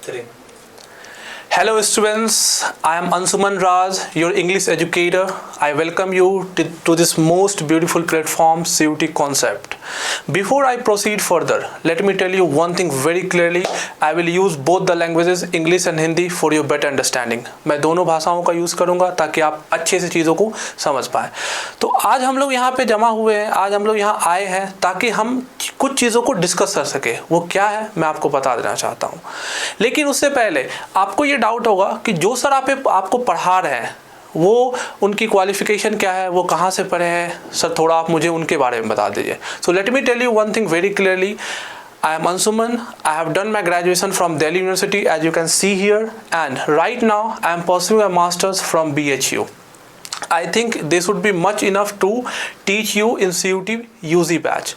3. Hello students, I am Ansuman Raj, your English educator. I welcome you to this most beautiful platform, CUT Concept. Before I proceed further, let me tell you one thing very clearly. I will use both the languages, English and Hindi, for your better understanding. मैं दोनों भाषाओं का use करूँगा ताकि आप अच्छे से चीज़ों को समझ पाएँ. तो आज हम लोग यहाँ पे जमा हुए हैं, आज हम लोग यहाँ आए हैं ताकि हम कुछ चीज़ों को डिस्कस कर सके. वो क्या है मैं आपको बता देना चाहता हूँ. लेकिन उससे पहले आपको ये डाउट होगा कि जो सर आपको पढ़ा रहे हैं वो उनकी क्वालिफिकेशन क्या है, वो कहाँ से पढ़े हैं. सर थोड़ा आप मुझे उनके बारे में बता दीजिए. So let me tell you one thing very clearly. I am Ansuman. I have done my graduation from Delhi University, as you can see here, and right now I am pursuing a master's from BHU. I think this would be much enough to teach you in CUT UG batch.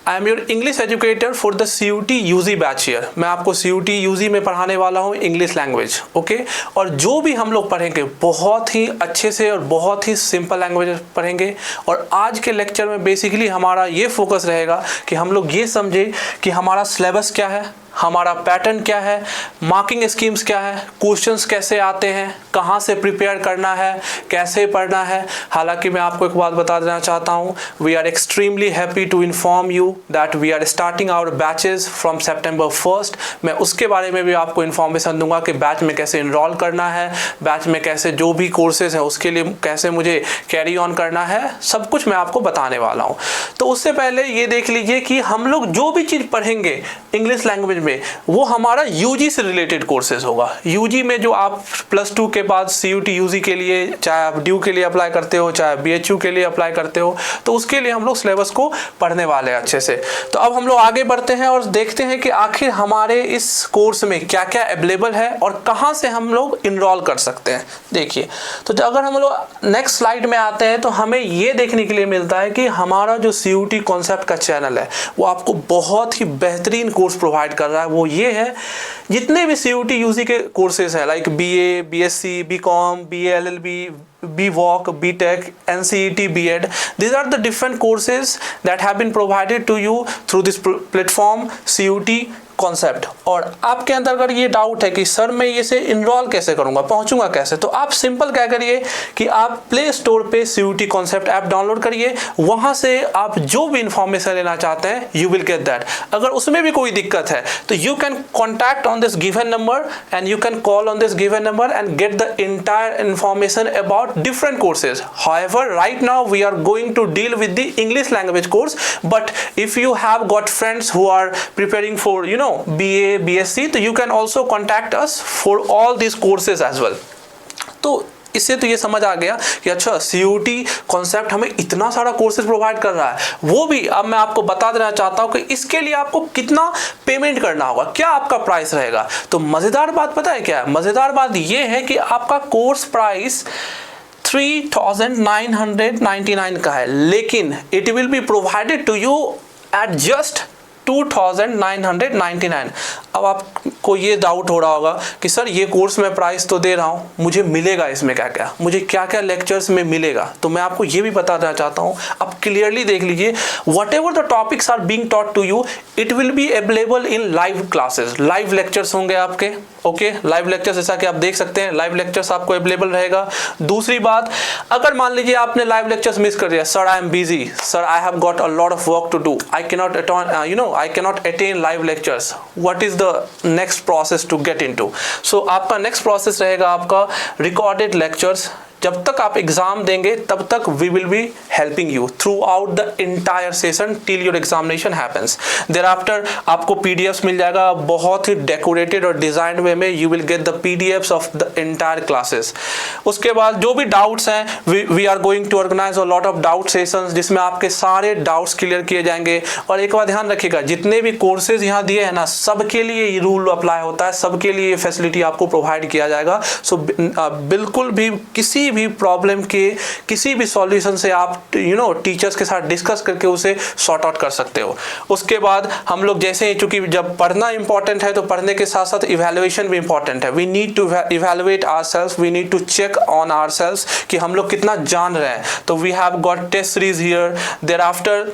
I am your English educator for the CUT UG batch here. मैं आपको CUT UG में पढ़ाने वाला हूँ English language, okay. और जो भी हम लोग पढ़ेंगे बहुत ही अच्छे से और बहुत ही सिंपल लैंग्वेज पढ़ेंगे. और आज के लेक्चर में बेसिकली हमारा ये फोकस रहेगा कि हम लोग ये समझे कि हमारा सिलेबस क्या है, हमारा पैटर्न क्या है, मार्किंग स्कीम्स क्या है, क्वेश्चंस कैसे आते हैं, कहाँ से प्रिपेयर करना है, कैसे पढ़ना है. हालांकि मैं आपको एक बात बता देना चाहता हूँ, we are extremely happy to inform you that we are starting our batches from September 1st. मैं उसके बारे में भी आपको इन्फॉर्मेशन दूंगा कि बैच में कैसे इनरोल करना है, बैच में कैसे जो भी कोर्सेज हैं उसके लिए कैसे मुझे कैरी ऑन करना है, सब कुछ मैं आपको बताने वाला हूँ. तो उससे पहले ये देख लीजिए कि हम लोग जो भी चीज़ पढ़ेंगे इंग्लिश लैंग्वेज में वो हमारा यूजी से रिलेटेड कोर्सेज होगा. यूजी में जो आप +2 के बाद CUT यूजी के लिए, चाहे आप ड्यू के लिए अप्लाई करते हो, चाहे BHU के लिए अप्लाई करते हो, तो उसके लिए हम लोग सिलेबस को पढ़ने वाले हैं अच्छे से. तो अब हम लोग आगे बढ़ते हैं और देखते हैं कि आखिर हमारे इस कोर्स में क्या क्या अवेलेबल है और कहाँ से हम लोग इनरोल कर सकते हैं. देखिए, तो अगर हम लोग नेक्स्ट स्लाइड में आते हैं तो हमें ये देखने के लिए मिलता है कि हमारा जो CUT कॉन्सेप्ट का चैनल है वो आपको बहुत ही बेहतरीन कोर्स प्रोवाइड कर रहा है. वो ये है, जितने भी CUT UG के कोर्सेज हैं like BA, BSc, BCom, BA LLB, BVoc, BTech, NCET, B.Ed. These are the different courses that have been provided to you through this platform CUT concept. और आपके अंदर अगर ये डाउट है कि सर मैं ये से इनरोल कैसे करूँगा, पहुँचूंगा कैसे, तो आप सिंपल क्या करिए कि आप प्ले स्टोर पे CUT कॉन्सेप्ट ऐप डाउनलोड करिए. वहाँ से आप जो भी इंफॉर्मेशन लेना चाहते हैं यू विल गेट दैट. अगर उसमें भी कोई दिक्कत है तो you can contact on this given number and you can call on this given number and get the entire information about different courses. However, right now we are going to deal with the English language course, but if you have got friends who are preparing for BA, BSc, तो you can also contact us for all these courses as well. तो इससे तो ये समझ आ गया कि अच्छा CUT concept हमें इतना सारा कोर्सेज प्रोवाइड कर रहा है. वो भी अब मैं आपको बता देना चाहता हूँ कि इसके लिए आपको कितना पेमेंट करना होगा, क्या आपका प्राइस रहेगा. तो मज़ेदार बात पता है क्या है? मज़ेदार बात ये है कि आपका कोर्स प्राइस 3,999 का है, लेकिन it will be provided to you at just 2,999. अब आपको ये डाउट हो रहा होगा कि सर ये कोर्स में प्राइस तो दे रहा हूँ, मुझे मिलेगा इसमें क्या क्या, मुझे क्या क्या लेक्चर्स में मिलेगा. तो मैं आपको ये भी बता देना चाहता हूँ, आप क्लियरली देख लीजिए. Whatever the topics are being taught to you, it will be available in live classes. Live lectures होंगे आपके, ओके. लाइव लेक्चर्स जैसा कि आप देख सकते हैं, लाइव लेक्चर्स आपको अवेलेबल रहेगा. दूसरी बात, अगर मान लीजिए आपने लाइव लेक्चर्स मिस कर दिया, sir I am busy, sir I have got a lot of work to do, I cannot attain live lectures. What is the next process to get into? So आपका next process रहेगा आपका recorded lectures. जब तक आप exam देंगे तब तक we will be helping you throughout the entire session till your examination happens. Thereafter आपको PDFs मिल जाएगा बहुत ही डेकोरेटेड और डिजाइंड वे में. You will get the PDFs of the entire classes. उसके बाद जो भी डाउट्स हैं we are going to organise a lot of doubt sessions जिसमें आपके सारे डाउट्स क्लियर किए जाएंगे. और एक बात ध्यान रखिएगा, जितने भी कोर्सेज यहाँ दिए हैं ना, सबके लिए ये रूल अप्लाई होता है, सबके लिए ये फैसिलिटी आपको प्रोवाइड किया जाएगा. सो बिल्कुल भी किसी भी प्रॉब्लम के किसी भी सॉल्यूशन से आप टीचर्स के साथ डिस्कस करके उसे सॉर्ट आउट कर सकते हो. उसके बाद हम लोग जैसे ही, चूंकि जब पढ़ना इंपॉर्टेंट है तो पढ़ने के साथ साथ इवैल्यूएशन भी इंपॉर्टेंट है. We need to evaluate ourselves, we need to check on ourselves कि हम लोग कितना जान रहे हैं. तो we have got test series here. Thereafter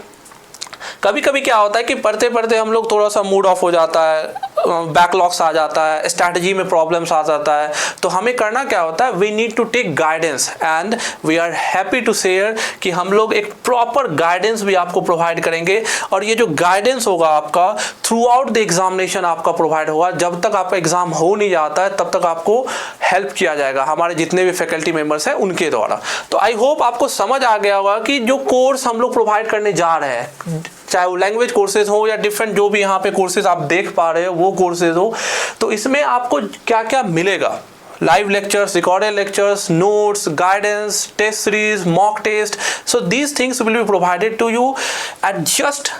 कभी कभी क्या होता है कि पढ़ते पढ़ते हम लोग थोड़ा सा मूड ऑफ हो जाता है, बैकलॉग्स आ जाता है, स्ट्रैटेजी में प्रॉब्लम्स आ जाता है, तो हमें करना क्या होता है, we need to take guidance and we are happy to share कि हम लोग एक प्रॉपर गाइडेंस भी आपको प्रोवाइड करेंगे। और ये जो गाइडेंस होगा आपका थ्रू आउट द एग्जामिनेशन आपका प्रोवाइड होगा, जब तक आपका एग्जाम हो नहीं जाता है तब तक आपको हेल्प किया जाएगा हमारे जितने भी फैकल्टी मेंबर्स हैं उनके द्वारा। तो आई होप आपको समझ आ गया होगा कि जो कोर्स हम लोग प्रोवाइड करने जा रहे हैं, चाहे वो लैंग्वेज कोर्सेज हो या डिफरेंट जो भी यहाँ पे कोर्सेज आप देख पा रहे हो वो कोर्सेज हो, तो इसमें आपको क्या क्या मिलेगा, live lectures, recorded lectures, notes, guidance, test series, mock test. So these things will be provided to you at just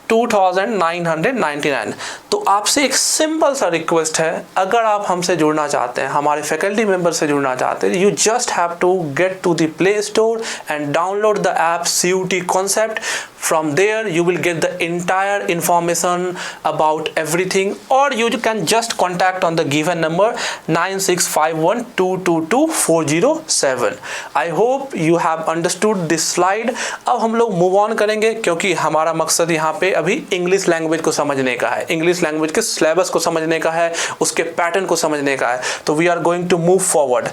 2999। तो आपसे एक सिंपल सा रिक्वेस्ट है, अगर आप हमसे जुड़ना चाहते हैं, हमारे फैकल्टी मेंबर से जुड़ना चाहते हैं, you just have to get to the play store and download the app CUT Concept। From there you will get the entire information about everything, or you can just contact on the given number 9651222407। I hope you have understood this slide। अब हम लोग move on करेंगे क्योंकि हमारा मकसद यहाँ पे अभी इंग्लिश लैंग्वेज को समझने का है, इंग्लिश लैंग्वेज के सिलेबस को समझने का है, उसके पैटर्न को समझने का है। तो we are going to move forward.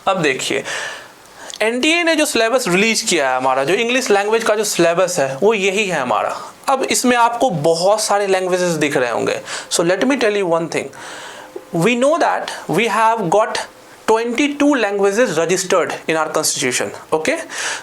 अब देखिए NTA ने जो सिलेबस रिलीज किया है, हमारा जो इंग्लिश लैंग्वेज का जो सिलेबस है वो यही है हमारा। अब इसमें आपको बहुत सारे लैंग्वेजेस दिख रहे होंगे। So let me tell you one thing, we know that we have got 22 languages registered in our constitution. Okay,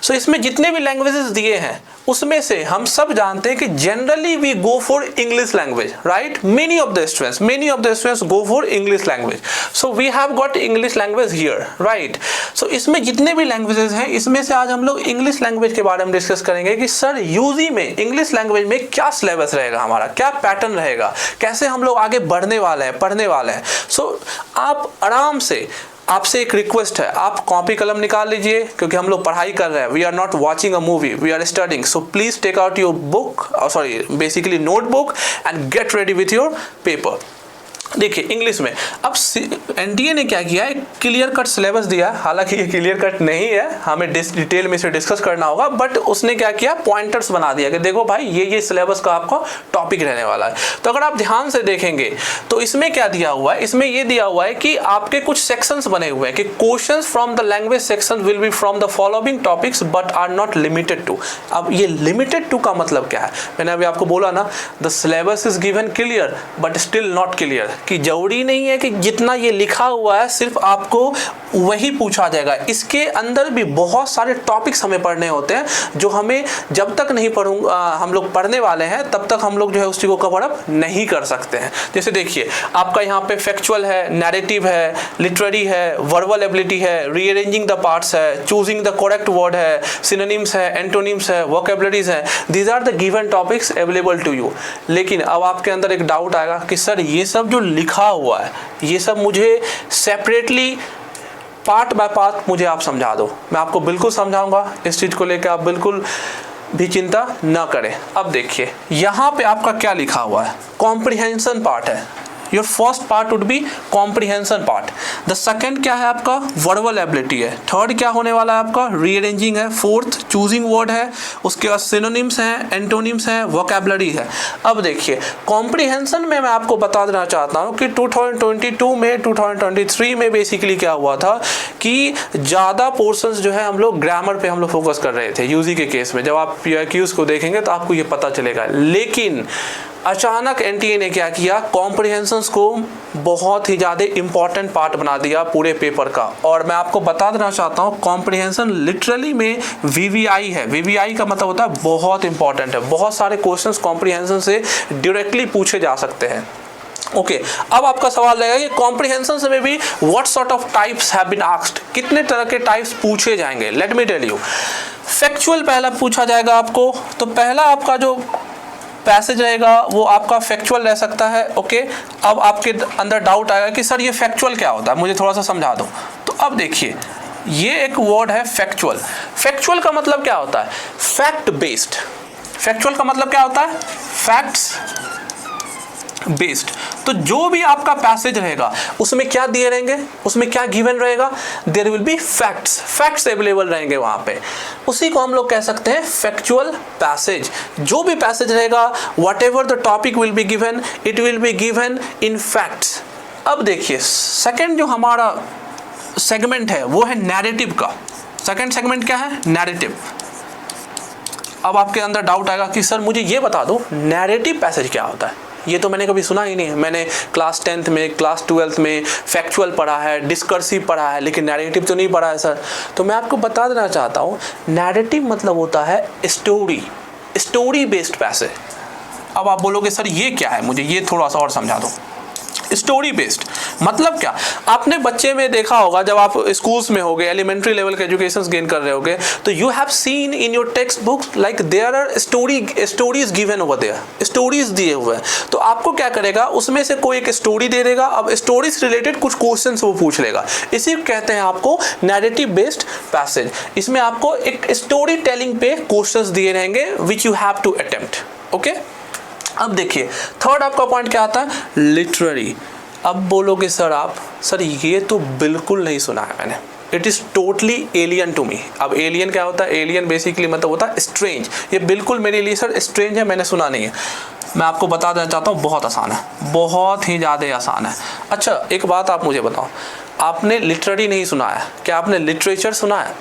so इसमें जितने भी लैंग्वेजेस दिए हैं उसमें से हम सब जानते हैं कि generally we go for English language, right. Many of the students go for English language. So we have got English language here, right. So इसमें जितने भी लैंग्वेजेस हैं इसमें से आज हम लोग इंग्लिश लैंग्वेज के बारे में डिस्कस करेंगे कि सर यूजी में इंग्लिश लैंग्वेज में क्या सिलेबस रहेगा, हमारा क्या पैटर्न रहेगा, कैसे हम लोग आगे बढ़ने वाले हैं, पढ़ने वाले हैं। सो आप आराम से, आपसे एक रिक्वेस्ट है, आप कॉपी कलम निकाल लीजिए क्योंकि हम लोग पढ़ाई कर रहे हैं। We are not watching a movie, we are studying. So please take out your book, basically notebook, and get ready with your paper. देखिए इंग्लिश में अब NTA ने क्या किया है, क्लियर कट सिलेबस दिया। हालांकि ये क्लियर कट नहीं है, हमें डिटेल में इसे डिस्कस करना होगा, बट उसने क्या किया, पॉइंटर्स बना दिया कि देखो भाई ये सिलेबस का आपका टॉपिक रहने वाला है। तो अगर आप ध्यान से देखेंगे तो इसमें क्या दिया हुआ है, इसमें ये दिया हुआ है कि आपके कुछ सेक्शंस बने हुए हैं कि questions from the language section will be from the following topics but are not limited to. अब ये लिमिटेड टू का मतलब क्या है, मैंने अभी आपको बोला ना, the syllabus is given clear but still not clear, कि जरूरी नहीं है कि जितना ये लिखा हुआ है सिर्फ आपको वही पूछा जाएगा। इसके अंदर भी बहुत सारे टॉपिक्स हमें पढ़ने होते हैं जो हमें जब तक नहीं हम लोग पढ़ने वाले हैं तब तक हम लोग जो है उस चीज़ को कवर अप नहीं कर सकते हैं। जैसे देखिए आपका यहाँ पे फैक्चुअल है, नैरेटिव है, लिटरेरी है, वर्बल एबिलिटी है, रीअरेंजिंग द पार्ट्स है, चूजिंग द करेक्ट वर्ड है, सिनोनिम्स है, एंटोनिम्स है, वोकैबुलरीज है। These are the given topics available to you. लेकिन अब आपके अंदर एक डाउट आएगा कि सर ये सब जो लिखा हुआ है ये सब मुझे सेपरेटली पार्ट बाय पार्ट मुझे आप समझा दो। मैं आपको बिल्कुल समझाऊंगा, इस चीज़ को लेकर आप बिल्कुल भी चिंता न करें। अब देखिए यहाँ पे आपका क्या लिखा हुआ है, कॉम्प्रिहेंशन पार्ट है। Your first part would be comprehension part. The second क्या है आपका, वर्बल एबिलिटी है। थर्ड क्या होने वाला है आपका, रीअरेंजिंग है। फोर्थ चूजिंग वर्ड है। उसके बाद सिनोनिम्स हैं, एंटोनिम्स हैं, वोकैबुलरी है। अब देखिए कॉम्प्रिहेंशन में मैं आपको बता देना चाहता हूँ कि 2022 में 2023 में बेसिकली क्या हुआ था कि ज़्यादा पोर्शंस जो है हम लोग ग्रामर पे हम लोग फोकस कर रहे थे यूजी के केस में। जब आप PIQs को देखेंगे तो आपको ये पता चलेगा। लेकिन अचानक NTA ने क्या किया, कॉम्प्रिहेंशंस को बहुत ही ज़्यादा इंपॉर्टेंट पार्ट बना दिया पूरे पेपर का। और मैं आपको बता देना चाहता हूँ कॉम्प्रिहेंशन लिटरली में VVI है। VVI का मतलब होता है बहुत इंपॉर्टेंट है। बहुत सारे क्वेश्चंस कॉम्प्रिहेंशन से डायरेक्टली पूछे जा सकते हैं। ओके, अब आपका सवाल रहेगा कि कॉम्प्रिहेंशन में भी what sort of types have been asked, कितने तरह के टाइप्स पूछे जाएंगे। Let me tell you, factual पहला पूछा जाएगा आपको। तो पहला आपका जो पैसेज रहेगा वो आपका फैक्चुअल रह सकता है। ओके, अब आपके अंदर डाउट आएगा कि सर ये फैक्चुअल क्या होता है, मुझे थोड़ा सा समझा दो। तो अब देखिए ये एक वर्ड है फैक्चुअल। फैक्चुअल का मतलब क्या होता है, फैक्ट बेस्ड। फैक्चुअल का मतलब क्या होता है, फैक्ट्स बेस्ड। तो जो भी आपका पैसेज रहेगा उसमें क्या दिए रहेंगे, उसमें क्या गिवन रहेगा, there will be facts. Facts available रहेंगे वहां पे। उसी को हम लोग कह सकते हैं फैक्चुअल पैसेज। जो भी पैसेज रहेगा, what ever the topic will be given, it will be given in facts. अब देखिए सेकंड जो हमारा सेगमेंट है वो है नैरेटिव का। सेकंड सेगमेंट क्या है? नैरेटिव। अब आपके अंदर डाउट आएगा कि सर मुझे ये बता दो नैरेटिव पैसेज क्या होता है। ये तो मैंने कभी सुना ही नहीं है। मैंने क्लास 10th में, क्लास 12th में फैक्चुअल पढ़ा है, डिस्कर्सिव पढ़ा है, लेकिन नैरेटिव तो नहीं पढ़ा है सर। तो मैं आपको बता देना चाहता हूँ, नैरेटिव मतलब होता है स्टोरी बेस्ड पैसेज। अब आप बोलोगे सर ये क्या है, मुझे ये थोड़ा सा और समझा दो। स्टोरी बेस्ड मतलब क्या? आपने बच्चे में देखा होगा, जब आप स्कूल्स में होगे, एलिमेंट्री लेवल के एजुकेशन गेन कर रहे होगे, तो you have seen in your text books like there are stories given over there, stories दिए हुए हैं। तो आपको क्या करेगा, उसमें से कोई एक स्टोरी दे देगा। अब स्टोरी से रिलेटेड कुछ क्वेश्चंस वो पूछ लेगा। इसी को कहते हैं आपको नैरेटिव बेस्ड पैसेज। इसमें आपको एक स्टोरी टेलिंग पे क्वेश्चंस दिए रहेंगे which you have to attempt. Okay, अब देखिए थर्ड आपका पॉइंट क्या आता है? लिटरेरी। अब बोलोगे सर ये तो बिल्कुल नहीं सुना है मैंने, it is totally alien to me. अब एलियन क्या होता है? एलियन बेसिकली मतलब होता है स्ट्रेंज। ये बिल्कुल मेरे लिए सर स्ट्रेंज है, मैंने सुना नहीं है। मैं आपको बता देना चाहता हूँ, बहुत आसान है, बहुत ही ज़्यादा आसान है। अच्छा एक बात आप मुझे बताओ, आपने लिटरेरी नहीं सुना है, क्या आपने लिटरेचर सुना है?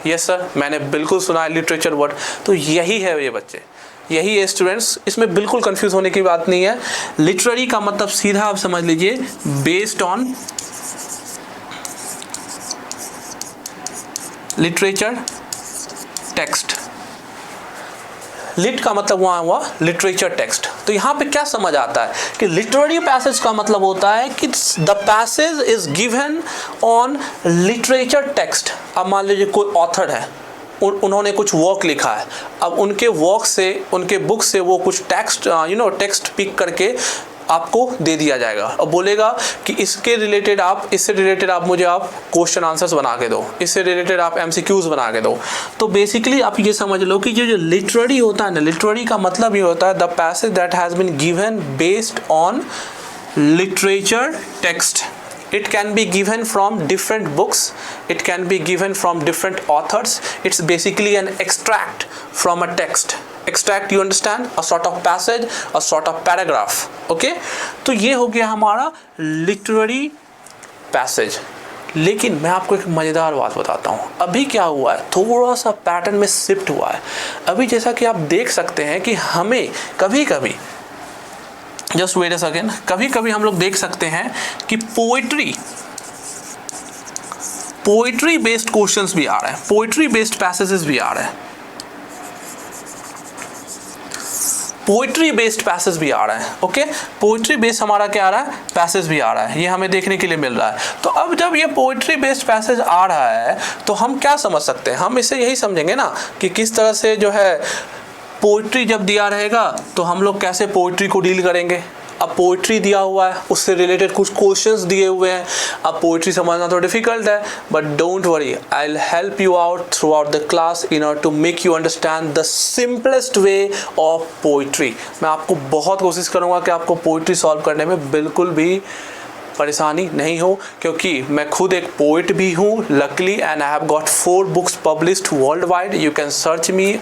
यस सर, मैंने बिल्कुल सुना है लिटरेचर वर्ड। तो यही है ये बच्चे, यही है स्टूडेंट्स, इसमें बिल्कुल कंफ्यूज होने की बात नहीं है। लिटरेरी का मतलब सीधा आप समझ लीजिए based on literature text. Lit का मतलब वहाँ हुआ लिटरेचर टेक्स्ट। तो यहाँ पे क्या समझ आता है कि लिटरेरी पैसेज का मतलब होता है कि the passage is given on literature text. अब मान लीजिए कोई ऑथर है, उन्होंने कुछ वर्क लिखा है, अब उनके वर्क से, उनके बुक से वो कुछ टेक्स्ट पिक करके आपको दे दिया जाएगा और बोलेगा कि इससे रिलेटेड आप मुझे क्वेश्चन आंसर्स बना के दो, इससे रिलेटेड आप MCQs बना के दो। तो बेसिकली आप ये समझ लो कि जो लिटरेरी होता है ना, लिटरेरी का मतलब ये होता है the passage that has been given based on literature text. It can be given from different books, it can be given from different authors. It's basically an extract from a text. Extract, you understand? A sort of passage, a sort of paragraph. Okay? तो ये हो गया हमारा literary passage। लेकिन मैं आपको एक मज़ेदार बात बताता हूँ। अभी क्या हुआ है, थोड़ा सा पैटर्न में शिफ्ट हुआ है। अभी जैसा कि आप देख सकते हैं कि हमें कभी कभी, जस्ट वेट अ सेकेंड, कभी कभी हम लोग देख सकते हैं कि पोइट्री बेस्ड क्वेश्चंस भी आ रहे हैं, पोइट्री बेस्ड पैसेजेस भी आ रहे हैं, पोइट्री बेस्ड पैसेज भी आ रहा है। ओके, पोइट्री बेस्ड हमारा क्या आ रहा है? पैसेज भी आ रहा है, ये हमें देखने के लिए मिल रहा है। तो अब जब ये पोइट्री बेस्ड पैसेज आ रहा है तो हम क्या समझ सकते हैं? हम इसे यही समझेंगे ना कि किस तरह से जो है पोइट्री जब दिया रहेगा तो हम लोग कैसे पोइट्री को डील करेंगे। अब पोइट्री दिया हुआ है, उससे रिलेटेड कुछ क्वेश्चंस दिए हुए हैं। अब पोइट्री समझना तो डिफिकल्ट है, but don't worry, I will help you out throughout the class in order to make you understand the simplest way of poetry. मैं आपको बहुत कोशिश करूँगा कि आपको पोइट्री सॉल्व करने में बिल्कुल भी परेशानी नहीं हो, क्योंकि मैं खुद एक पोइट भी हूँ luckily, and I have got 4 books published world wide. You can search me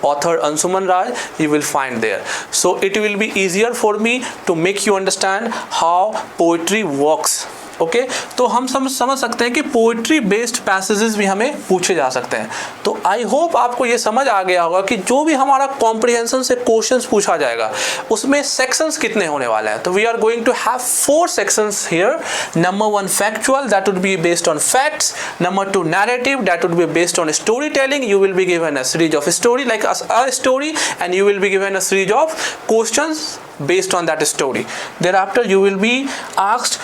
author Anshuman Raj, you will find there. So it will be easier for me to make you understand how poetry works. Okay, तो हम समझ सकते हैं कि poetry based passages भी हमें पूछे जा सकते हैं। तो आई होप आपको ये समझ आ गया होगा कि जो भी हमारा कॉम्प्रिहेंशन से क्वेश्चंस पूछा जाएगा उसमें सेक्शंस कितने होने वाले हैं। तो we are going to have 4 sections here. Number 1 factual, that would be based on facts. Number 2 narrative, that would be based on story telling. You will be given a series of story like a story, and you will be given a series of questions based on that story. Thereafter you will be asked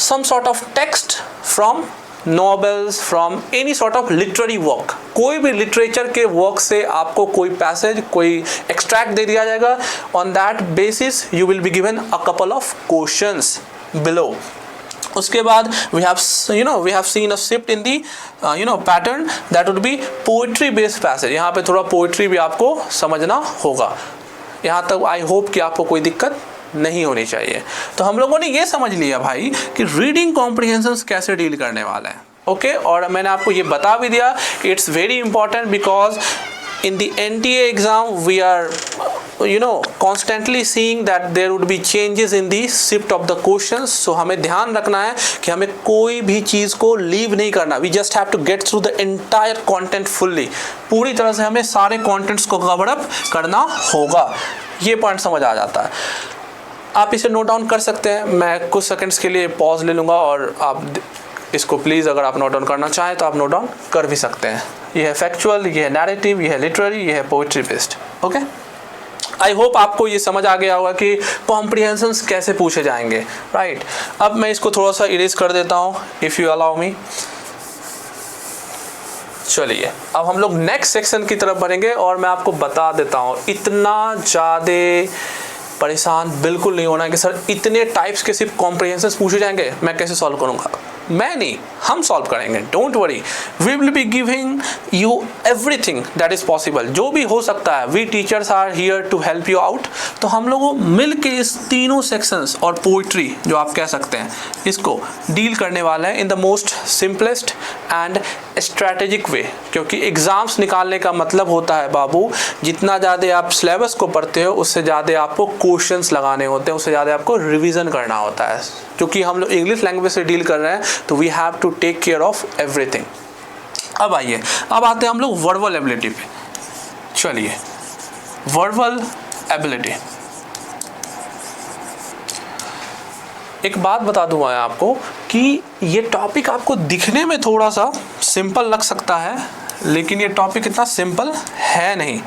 some sort of text from novels, from any sort of literary work. कोई भी literature के work से आपको कोई passage, कोई extract दे दिया जाएगा. On that basis you will be given a couple of questions below. उसके बाद we have seen a shift in the pattern that would be poetry based passage. यहाँ पे थोड़ा पोइट्री भी आपको समझना होगा. यहाँ तक आई होप कि आपको कोई दिक्कत नहीं होनी चाहिए. तो हम लोगों ने ये समझ लिया भाई कि रीडिंग कॉम्प्रिहेंशन कैसे डील करने वाला है. ओके और मैंने आपको ये बता भी दिया, it's very important because in the NTA exam we are constantly seeing that there would be changes in the shift of the questions. So हमें ध्यान रखना है कि हमें कोई भी चीज़ को लीव नहीं करना. We just have to get through the entire content fully. पूरी तरह से हमें सारे contents को कवर अप करना होगा. ये पॉइंट समझ आ जाता है. आप इसे नोट डाउन कर सकते हैं. मैं कुछ सेकंड्स के लिए पॉज ले लूँगा और आप इसको प्लीज़ अगर आप नोट डाउन करना चाहें तो आप नोट डाउन कर भी सकते हैं. ये है फैक्चुअल, ये है नैरेटिव, ये है लिटरेरी, ये है poetry based. Okay, I hope आपको ये समझ आ गया होगा कि कॉम्प्रिहेंशंस कैसे पूछे जाएंगे. राइट, अब मैं इसको थोड़ा सा इरेज कर देता हूँ इफ़ यू अलाउ मी. चलिए अब हम लोग नेक्स्ट सेक्शन की तरफ बढ़ेंगे और मैं आपको बता देता हूँ, इतना ज़्यादा परेशान बिल्कुल नहीं होना है कि सर इतने टाइप्स के सिर्फ कॉम्प्रिहेंशंस पूछे जाएंगे, मैं कैसे सॉल्व करूँगा. मैं नहीं, हम सॉल्व करेंगे. Don't worry, we will be giving you everything that is possible. जो भी हो सकता है, we teachers are here to help you out. तो हम लोग मिल के इस तीनों सेक्शंस और पोइट्री जो आप कह सकते हैं इसको डील करने वाले हैं in the most simplest and strategic way. क्योंकि एग्ज़ाम्स निकालने का मतलब होता है बाबू, जितना ज़्यादा आप सिलेबस को पढ़ते हो उससे ज़्यादा आपको क्वेश्चंस लगाने होते हैं, उससे ज़्यादा आपको रिवीजन करना होता है. क्योंकि हम लोग इंग्लिश लैंग्वेज से डील कर रहे हैं तो we have to take care of everything. अब आइए, अब आते हैं हम लोग वर्बल एबिलिटी पे. चलिए, वर्बल एबिलिटी. एक बात बता दूं मैं आपको कि ये टॉपिक आपको दिखने में थोड़ा सा सिंपल लग सकता है, लेकिन ये टॉपिक इतना सिंपल है नहीं.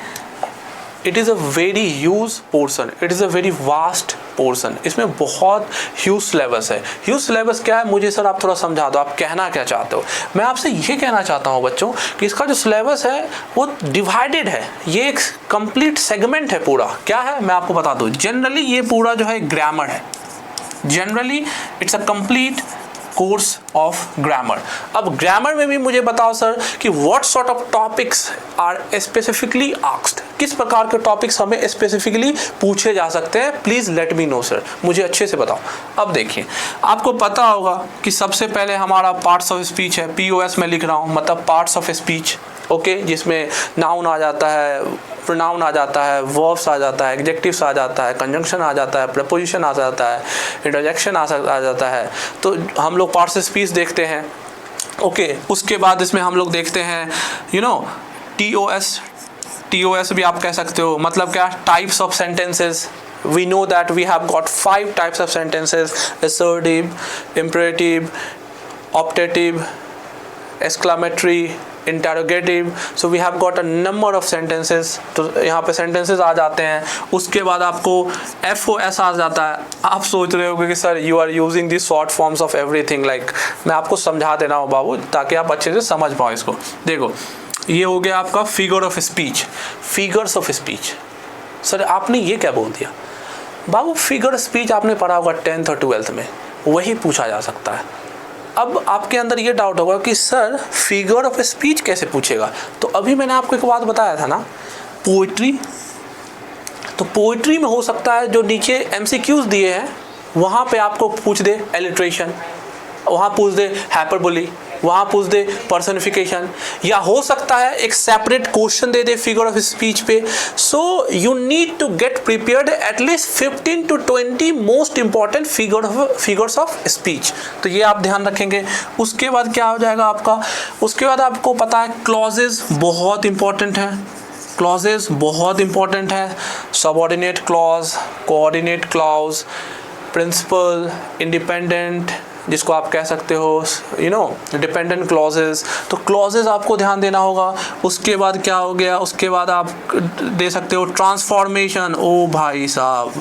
It is a very huge portion, it is a very vast portion. इसमें बहुत ह्यूज सिलेबस है. ह्यूज सिलेबस क्या है, मुझे सर आप थोड़ा समझा दो, आप कहना क्या चाहते हो. मैं आपसे ये कहना चाहता हूँ बच्चों कि इसका जो सिलेबस है वो डिवाइडेड है. ये एक कंप्लीट सेगमेंट है पूरा. क्या है मैं आपको बता दूँ. जनरली ये पूरा जो है ग्रामर है. Generally it's a complete course of grammar. अब ग्रामर में भी मुझे बताओ सर कि what sort of topics are specifically asked. किस प्रकार के टॉपिक्स हमें स्पेसिफिकली पूछे जा सकते हैं. Please let me know sir, मुझे अच्छे से बताओ. अब देखिए, आपको पता होगा कि सबसे पहले हमारा पार्ट्स ऑफ स्पीच है. POS में लिख रहा हूँ, मतलब पार्ट्स ऑफ स्पीच. ओके, जिसमें नाउन आ जाता है, प्रोनाउन आ जाता है, वर्ब्स आ जाता है, एडजेक्टिव्स आ जाता है, कंजंक्शन आ जाता है, प्रपोजिशन आ जाता है, इंटरजेक्शन आ जाता है. तो हम लोग पार्ट्स ऑफ स्पीच देखते हैं. ओके, उसके बाद इसमें हम लोग देखते हैं TOS भी आप कह सकते हो. मतलब क्या, types of sentences. We know that we have got 5 types of sentences: assertive, imperative, optative, exclamatory, interrogative. So we have got a number of sentences. तो यहाँ पे sentences आ जाते हैं. उसके बाद आपको FOS आ जाता है. आप सोच रहे होगे कि sir you are using the short forms of everything. Like मैं आपको समझा दे रहा हूँ बाबू, ताकि आप अच्छे से समझ पाओ इसको. देखो, ये हो गया आपका figure of speech. Figures of speech. Sir आपने ये क्या बोल दिया बाबू. फिगर स्पीच आपने पढ़ा होगा 10th और 12th में, वही पूछा जा सकता है. अब आपके अंदर ये डाउट होगा कि सर फिगर ऑफ स्पीच कैसे पूछेगा. तो अभी मैंने आपको एक बात बताया था ना, पोइट्री. तो पोइट्री में हो सकता है जो नीचे MCQs दिए हैं वहाँ पे आपको पूछ दे एलिट्रेशन, वहाँ पूछ दे हाइपरबोली, वहाँ पूछ दे पर्सनिफिकेशन, या हो सकता है एक सेपरेट क्वेश्चन दे दे फिगर ऑफ स्पीच पे. So you need to get prepared at least 15 to 20 most important figures of speech. तो ये आप ध्यान रखेंगे. उसके बाद क्या हो जाएगा आपका, उसके बाद आपको पता है क्लॉजेज बहुत इंपॉर्टेंट है. क्लॉजेज बहुत इंपॉर्टेंट है. Subordinate clause, coordinate clause, principal, independent, जिसको आप कह सकते हो डिपेंडेंट क्लॉजेज. तो क्लॉजेज आपको ध्यान देना होगा. उसके बाद क्या हो गया, उसके बाद आप दे सकते हो ट्रांसफॉर्मेशन. ओ भाई साहब,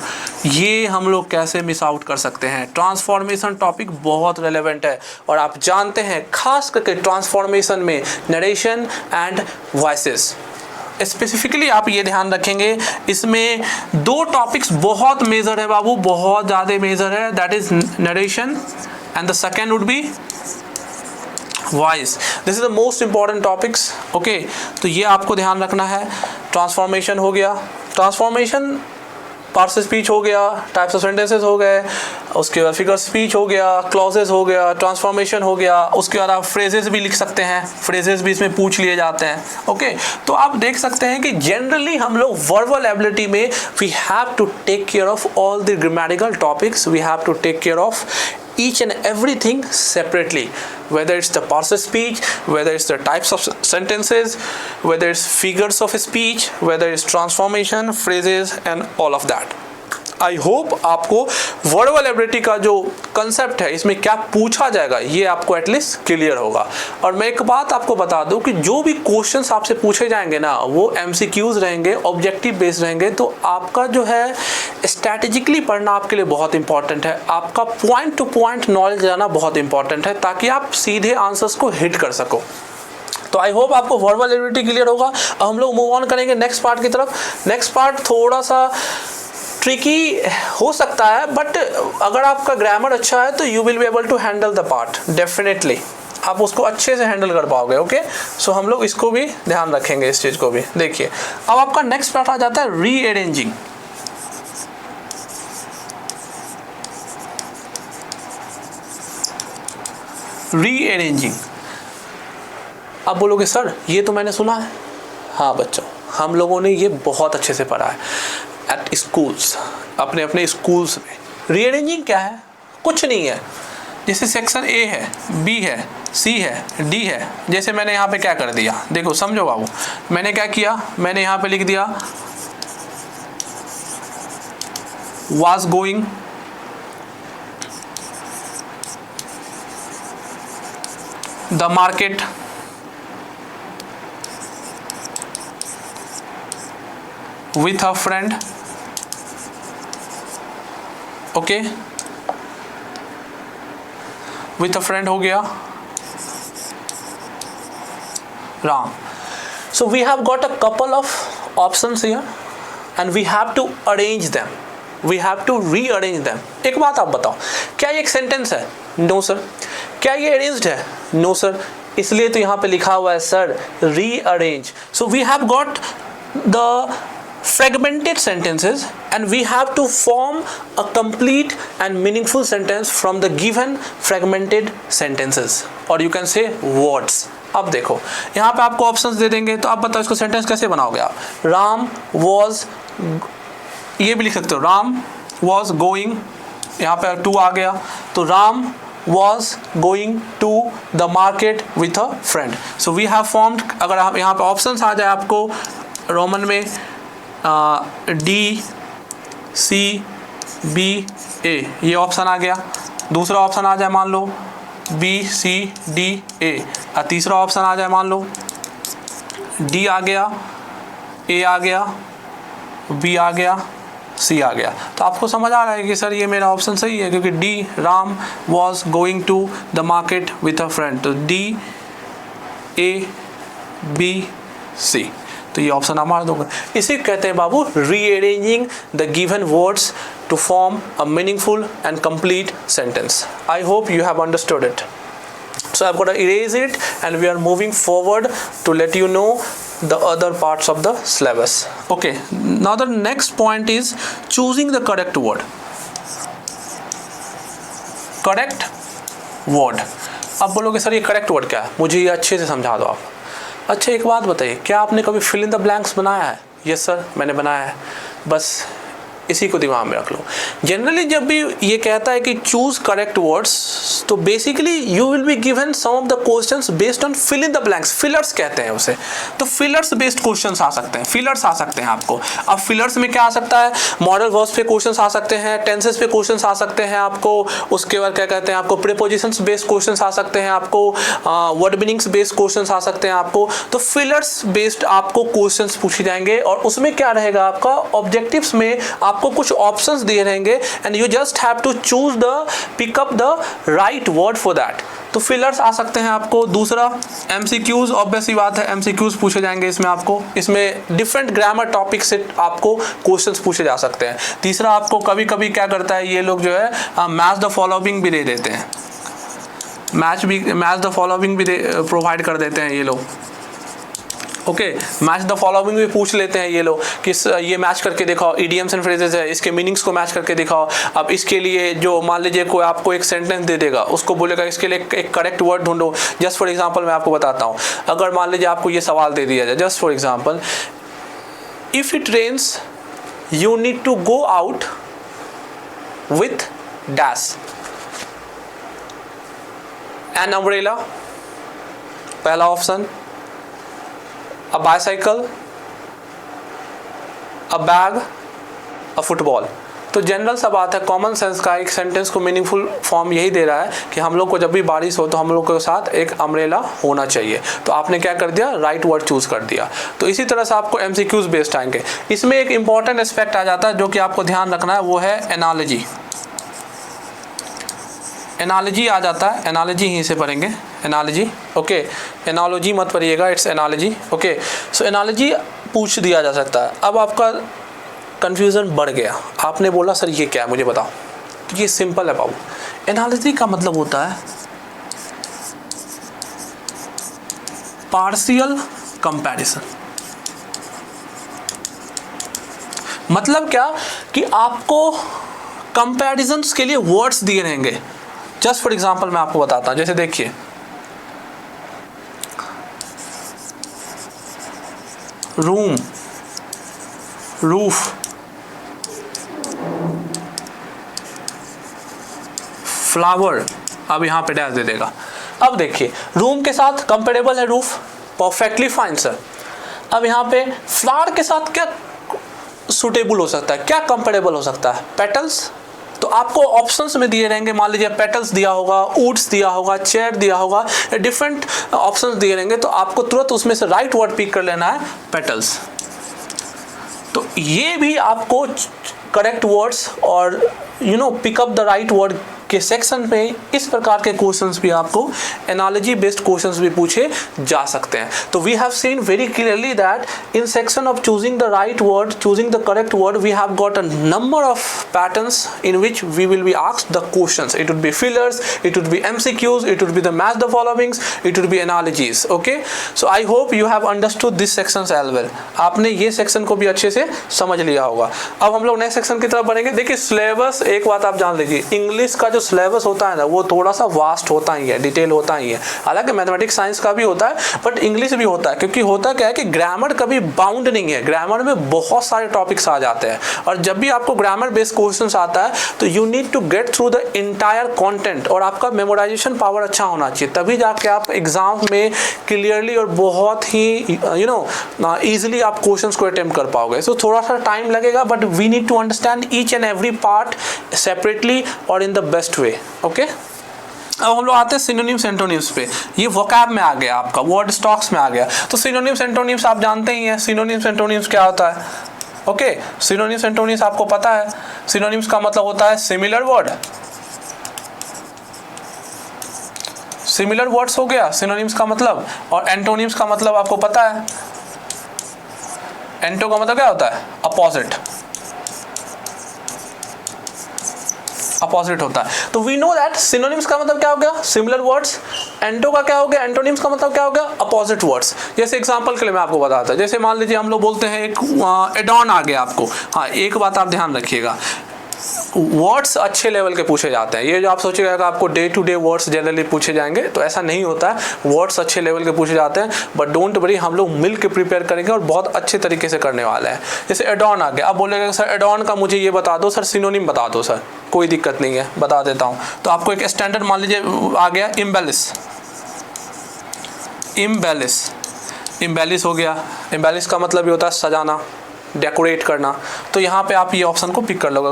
ये हम लोग कैसे मिस आउट कर सकते हैं. ट्रांसफॉर्मेशन टॉपिक बहुत रेलेवेंट है और आप जानते हैं खास करके ट्रांसफॉर्मेशन में नरेशन एंड वॉइसेस. स्पेसिफिकली आप ये ध्यान रखेंगे, इसमें 2 टॉपिक्स बहुत मेजर है बाबू, बहुत ज़्यादा मेजर है. That is narration and the second would be voice. This is the most important topics. Okay, तो ये आपको ध्यान रखना है. ट्रांसफॉर्मेशन हो गया. ट्रांसफॉर्मेशन पार्सल स्पीच हो गया, टाइप्स ऑफ सेंटेंसेस हो गए, उसके बाद फिगर स्पीच हो गया, क्लॉजेस हो गया, ट्रांसफॉर्मेशन हो गया, उसके बाद आप फ्रेजेस भी लिख सकते हैं, फ्रेजेस भी इसमें पूछ लिए जाते हैं। ओके, तो आप देख सकते हैं कि जनरली हम लोग वर्बल एबिलिटी में we have to take care of all the grammatical topics, we have to take care of each and everything separately, whether it's the passive speech, whether it's the types of sentences, whether it's figures of speech, whether it's transformation, phrases and all of that. I hope आपको verbal ability का जो concept है, इसमें क्या पूछा जाएगा, ये आपको एटलीस्ट क्लियर होगा। और मैं एक बात आपको बता दूं कि जो भी क्वेश्चंस आपसे पूछे जाएंगे ना, वो एमसीक्यूज रहेंगे, ऑब्जेक्टिव बेस्ड रहेंगे। तो आपका जो है स्ट्रैटेजिकली पढ़ना आपके लिए बहुत इंपॉर्टेंट है, आपका पॉइंट टू पॉइंट नॉलेज जाना बहुत इंपॉर्टेंट है, ताकि आप सीधे आंसर्स को हिट कर सको। तो आई होप आपको वर्बल एबिलिटी क्लियर होगा। अब हम लोग मूव ऑन करेंगे नेक्स्ट पार्ट की तरफ। नेक्स्ट पार्ट थोड़ा सा ट्रिकी हो सकता है, बट अगर आपका ग्रामर अच्छा है तो you will be able to handle the part, definitely आप उसको अच्छे से हैंडल कर पाओगे। ओके, सो हम लोग इसको भी ध्यान रखेंगे, इस चीज़ को भी। देखिए, अब आपका नेक्स्ट पार्ट आ जाता है रीअरेंजिंग। रीअरेंजिंग, अब बोलोगे सर ये तो मैंने सुना है। हाँ बच्चों, हम लोगों ने ये बहुत अच्छे से पढ़ा है एट स्कूल्स, अपने अपने स्कूल्स में। रीअरेंजिंग क्या है? कुछ नहीं है। जैसे सेक्शन ए है, बी है, सी है, डी है। जैसे मैंने यहाँ पे क्या कर दिया, देखो समझो बाबू, मैंने क्या किया, मैंने यहाँ पे लिख दिया was going, the market, with a friend, okay, with a friend हो गया, Ram. So we have got a couple of options here and we have to arrange them, we have to rearrange them। एक बात आप बताओ, क्या ये एक sentence है? No sir. क्या ये अरेंज्ड है? No sir. इसलिए तो यहाँ पे लिखा हुआ है sir rearrange। So we have got the fragmented sentences and we have to form a complete and meaningful sentence from the given fragmented sentences, or you can say words। अब देखो, यहाँ पे आपको ऑप्शंस दे देंगे, तो आप बताओ इसको सेंटेंस कैसे बनाओगे आप। राम वॉज, ये भी लिख सकते हो, राम वॉज गोइंग, यहाँ पे टू आ गया तो Ram was going to the market with a friend। so we have formed, अगर आप यहाँ पे ऑप्शंस आ जाए आपको रोमन में डी सी बी ए, ये ऑप्शन आ गया। दूसरा ऑप्शन आ जाए मान लो बी सी डी ए, और तीसरा ऑप्शन आ जाए मान लो डी आ गया, ए आ गया, बी आ गया, सी आ गया। तो आपको समझ आ रहा है कि सर ये मेरा ऑप्शन सही है, क्योंकि D Ram was going to the market with a friend, तो डी ए बी सी, तो ये ऑप्शन आप मार दोगे। इसी कहते हैं बाबू rearranging the given words to form a meaningful and complete sentence. I hope you have understood it. So I've got to erase it and we are moving forward to let you know the other parts of the syllabus. Okay, now the next point is choosing the correct word. Correct word. अब बोलोगे sir ये correct word क्या है, मुझे ये अच्छे से समझा दो आप। अच्छा एक बात बताइए, क्या आपने कभी फिल इन द ब्लैंक्स बनाया है? यस सर मैंने बनाया है। बस इसी को दिमाग में रख लो। जनरली जब भी ये कहता है कि चूज करेक्ट वर्ड्स, तो basically you will be given some of the questions based on fill in the blanks, fillers कहते हैं उसे। तो फिलर्स बेस्ड क्वेश्चंस आ सकते हैं, फिलर्स आ सकते हैं आपको। अब फिलर्स में क्या आ सकता है, मॉडल वर्ब्स पे क्वेश्चंस आ सकते हैं, टेंसेस पे क्वेश्चंस आ सकते हैं आपको, उसके बाद क्या कहते हैं आपको प्रीपोजिशंस बेस्ड क्वेश्चंस आ सकते हैं आपको, वर्ड मीनिंग्स बेस्ड क्वेश्चंस आ सकते हैं आपको। तो फिलर्स बेस्ड आपको क्वेश्चंस पूछे जाएंगे और उसमें क्या रहेगा आपका ऑब्जेक्टिव्स में आपको कुछ ऑप्शंस दिए रहेंगे and you just have to choose the pick up the right word for that. तो फिलर्स आ सकते हैं आपको। दूसरा एमसीक्यूज, ऑब्वियस ही बात है एमसीक्यूज पूछे जाएंगे इसमें आपको, इसमें डिफरेंट ग्रामर टॉपिक से आपको क्वेश्चंस पूछे जा सकते हैं। तीसरा आपको कभी कभी क्या करता है ये लोग जो है मैच द फॉलोइंग भी दे देते हैं, मैच द फॉलोइंग भी प्रोवाइड कर देते हैं ये लोग। ओके, मैच द फॉलोइंग भी पूछ लेते हैं ये लोग कि ये मैच करके दिखाओ, ईडियम्स एंड फ्रेजेस है, इसके मीनिंग्स को मैच करके दिखाओ। अब इसके लिए जो मान लीजिए कोई आपको एक सेंटेंस दे देगा, उसको बोलेगा इसके लिए एक करेक्ट वर्ड ढूंढो। जस्ट फॉर एग्जांपल मैं आपको बताता हूँ, अगर मान लीजिए आपको ये सवाल दे दिया जाए, just for example, if it rains you need to go out with dash, an umbrella पहला option, a bicycle, a bag, a football। तो जनरल सा बात है, कॉमन सेंस का एक सेंटेंस को मीनिंगफुल फॉर्म यही दे रहा है कि हम लोग को जब भी बारिश हो तो हम लोग के साथ एक अम्ब्रेला होना चाहिए। तो आपने क्या कर दिया, राइट वर्ड चूज कर दिया। तो इसी तरह से आपको एमसीक्यूज बेस्ड आएंगे। इसमें एक इंपॉर्टेंट एस्पेक्ट आ जाता है जो कि आपको ध्यान रखना है, वो है एनालॉजी। एनालॉजी आ जाता है, एनालॉजी ही से पढ़ेंगे, एनालॉजी। ओके, एनालॉजी मत पढ़िएगा, it's analogy. Okay, so analogy पूछ दिया जा सकता है। अब आपका कन्फ्यूज़न बढ़ गया, आपने बोला सर ये क्या है मुझे बताओ। तो ये सिंपल है बाबू, एनालॉजी का मतलब होता है पार्शियल कंपैरिजन। मतलब क्या कि आपको कंपैरिजन्स के लिए वर्ड्स दिए रहेंगे। जस्ट फॉर एग्जाम्पल मैं आपको बताता हूं, जैसे देखिए रूम, रूफ, फ्लावर, अब यहां पे डैश दे देगा। अब देखिए रूम के साथ कंपेरेबल है रूफ, परफेक्टली फाइन सर। अब यहां पे फ्लावर के साथ क्या सुटेबल हो सकता है, क्या कंपेरेबल हो सकता है, पेटल्स। तो आपको ऑप्शंस में दिए रहेंगे, मान लीजिए पेटल्स दिया होगा, वुड्स दिया होगा, चेयर दिया होगा, डिफरेंट ऑप्शंस दिए रहेंगे। तो आपको तुरंत उसमें से राइट वर्ड पिक कर लेना है, पेटल्स। तो ये भी आपको करेक्ट वर्ड्स और pick up the right word के सेक्शन पे इस प्रकार के क्वेश्चंस भी आपको एनालॉजी बेस्ड क्वेश्चंस भी पूछे जा सकते हैं। तो we have seen very clearly that in section of choosing the right word, choosing the correct word, we have got a number of patterns in which we will be asked the questions. It would be fillers, it would be MCQs, it would be the match the followings, it would be analogies. Okay, so I hope you have understood this sections as well. आपने ये section को भी अच्छे से समझ लिया होगा। अब हम लोग नेक्स्ट सेक्शन की तरफ बढ़ेंगे। देखिए सिलेबस, एक बात आप जान लीजिए, इंग्लिश का जो सिलेबस होता है ना वो थोड़ा सा वास्ट होता ही है, डिटेल होता ही है। हालांकि मैथमेटिक्स साइंस का भी होता है, बट इंग्लिश भी होता है, क्योंकि होता क्या है कि ग्रामर कभी बाउंड नहीं है। ग्रामर में बहुत सारे टॉपिक्स आ जाते हैं, और जब भी आपको ग्रामर बेस्ड क्वेश्चंस आता है तो you need to get through the entire content, और आपका मेमोराइजेशन पावर अच्छा होना चाहिए, तभी जाके आप एग्जाम में क्लियरली और बहुत ही इजीली आप क्वेश्चंस को अटेम्प्ट कर पाओगे। सो थोड़ा सा टाइम लगेगा, but we need to understand each and every part separately और in the best way. Okay, अब हम लोग आते हैं सिनोनिम्स एंटोनिम्स पे। ये वोकैब में आ गया, आपका वर्ड स्टॉक्स में आ गया। तो सिनोनिम्स एंटोनिम्स आप जानते ही हैं, सिनोनिम्स एंटोनिम्स क्या होता है। ओके, सिनोनिम्स एंटोनिम्स आपको पता है। सिनोनिम्स का मतलब होता है सिमिलर वर्ड, सिमिलर वर्ड्स हो गया सिनोनिम्स का मतलब। और एंटोनिम्स का मतलब आपको पता है, एंटो का मतलब क्या होता है, अपोजिट, अपोजिट होता है। तो वी नो दैट सिनोनिम्स का मतलब क्या हो गया, सिमिलर वर्ड्स। एंटो का क्या हो गया, एंटोनिम्स का मतलब क्या हो गया, अपोजिट वर्ड्स। जैसे एग्जांपल के लिए मैं आपको बताता हूं, जैसे मान लीजिए हम लोग बोलते हैं एक एडॉन आ गया आपको। हाँ, एक बात आप ध्यान रखिएगा, वर्ड्स अच्छे लेवल के पूछे जाते हैं। ये जो आप सोचिएगा कि आपको day to day words generally पूछे जाएंगे, तो ऐसा नहीं होता है। वर्ड्स अच्छे लेवल के पूछे जाते हैं, बट डोंट वरी, हम लोग मिल के प्रिपेयर करेंगे और बहुत अच्छे तरीके से करने वाले हैं। जैसे एडॉन आ गया, आप बोलेंगे सर एडॉन का मुझे ये बता दो, सर सिनोनिम बता दो। सर कोई दिक्कत नहीं है, बता देता हूँ। तो आपको एक स्टैंडर्ड मान लीजिए आ गया इम्बेलिश, इम्बेलिश, इम्बेलिश हो गया। इम्बेलिश का मतलब ये होता है सजाना, डेकोरेट करना। तो यहाँ पे आप ये ऑप्शन को पिक कर लो।